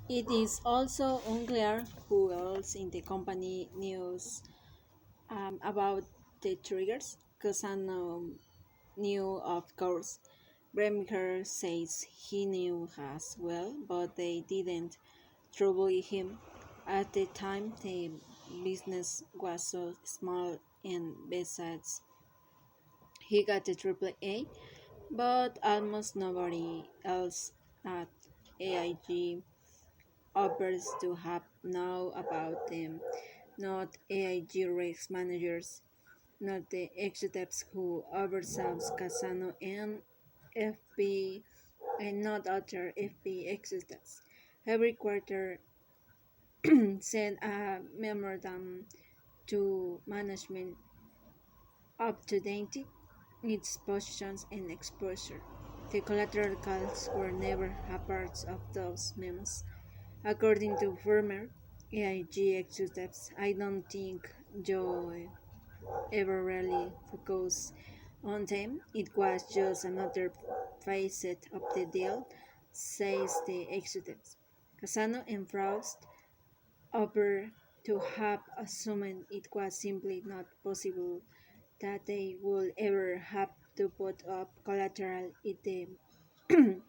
It is also unclear who else in the company knows about the triggers. Casano knew, of course. Bremker says he knew as well, but they didn't trouble him. At the time, the business was so small, and besides, he got a triple A, but almost nobody else at AIG offers to have know about them. Not AIG risk managers, not the executives who oversaw Casano and FB, and not other FB executives. Every quarter, send a memorandum to management up to date its positions and exposure. The collateral calls were never a part of those memos. According to former AIG executives, I don't think Joe ever really focused on them. It was just another facet of the deal, says the executives. Casano and Frost appear to have assumed it was simply not possible that they would ever have to put up collateral in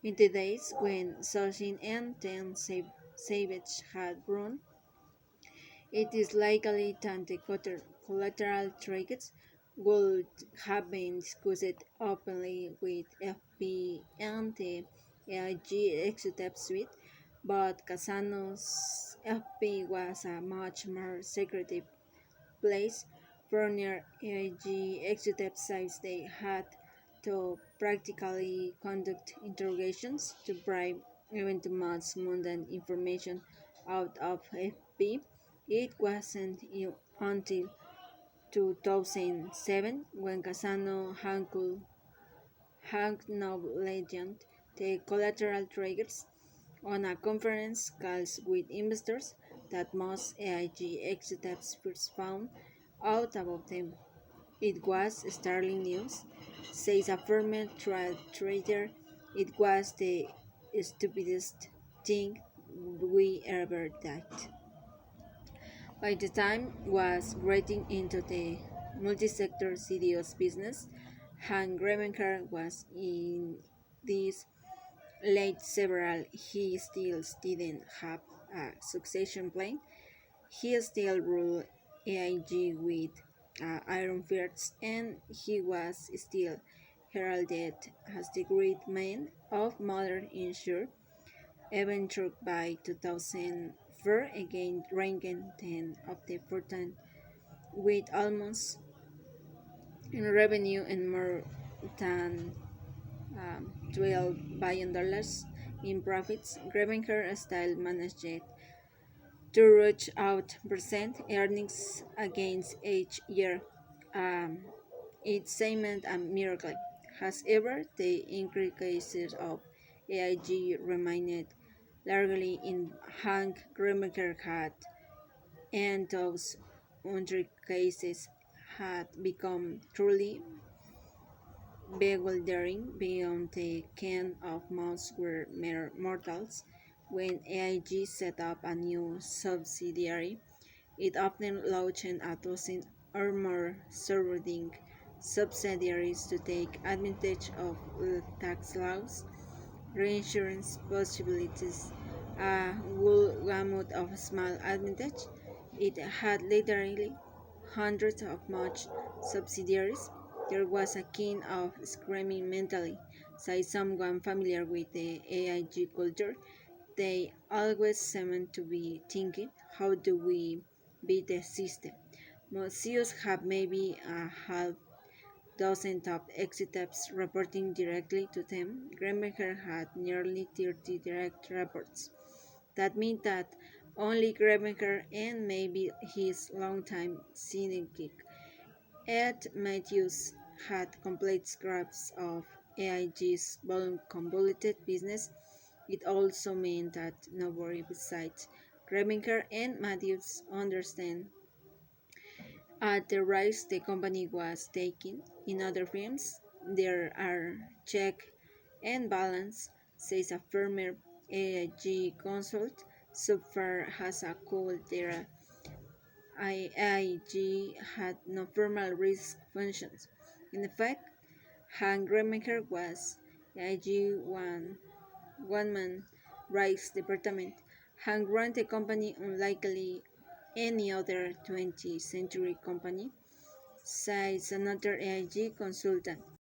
the days when Sachin and Ten Savage had run. It is likely that the collateral trades would have been discussed openly with FP and the AIG executive suite, but Casano's FP was a much more secretive place. For near AIG executive sites, they had to practically conduct interrogations to bribe even the most mundane information out of FP. It wasn't until 2007 when Casano acknowledged the collateral triggers on a conference call with investors that most AIG executives first found out about them. It was startling news, says a former trader. It was the stupidest thing we ever did. By the time was getting into the multi-sector CDO's business, Hank Grevenker was in this late several. He still didn't have a succession plan. He still ruled AIG with iron fists, and he was still heralded as the great man of modern insurance. Even struck by 2004 again ranking 10 of the fortune with almost in revenue and more than $12 billion in profits. Grevenker style managed to reach out percent earnings against each year. Um, it seemed a miracle. However, the increased cases of AIG remained largely in Hank Grevenker had, and those 100 cases had become truly bewildering beyond the ken of most were mere mortals. When AIG set up a new subsidiary, it often launched a dozen or more surrounding subsidiaries to take advantage of tax laws, reinsurance possibilities, a whole gamut of small advantage. It had literally hundreds of much subsidiaries. There was a kind of screaming mentally, says someone familiar with the AIG culture. They always seem to be thinking, how do we beat the system? Most CEOs have maybe a half dozen top executives reporting directly to them. Greenbaker had nearly 30 direct reports. That meant that only Greenbaker and maybe his longtime sidekick Ed Matthews had complete grasp of AIG's convoluted business. It also meant that nobody besides Greenbaker and Matthews understand at the rise the company was taking. In other firms, there are check and balance, says a firmer. AIG Consult so far has a call there. AIG had no formal risk functions. In effect, Hank Remaker was AIG one-man rights department. Hank ran the company unlikely any other 20th century company, says another AIG consultant.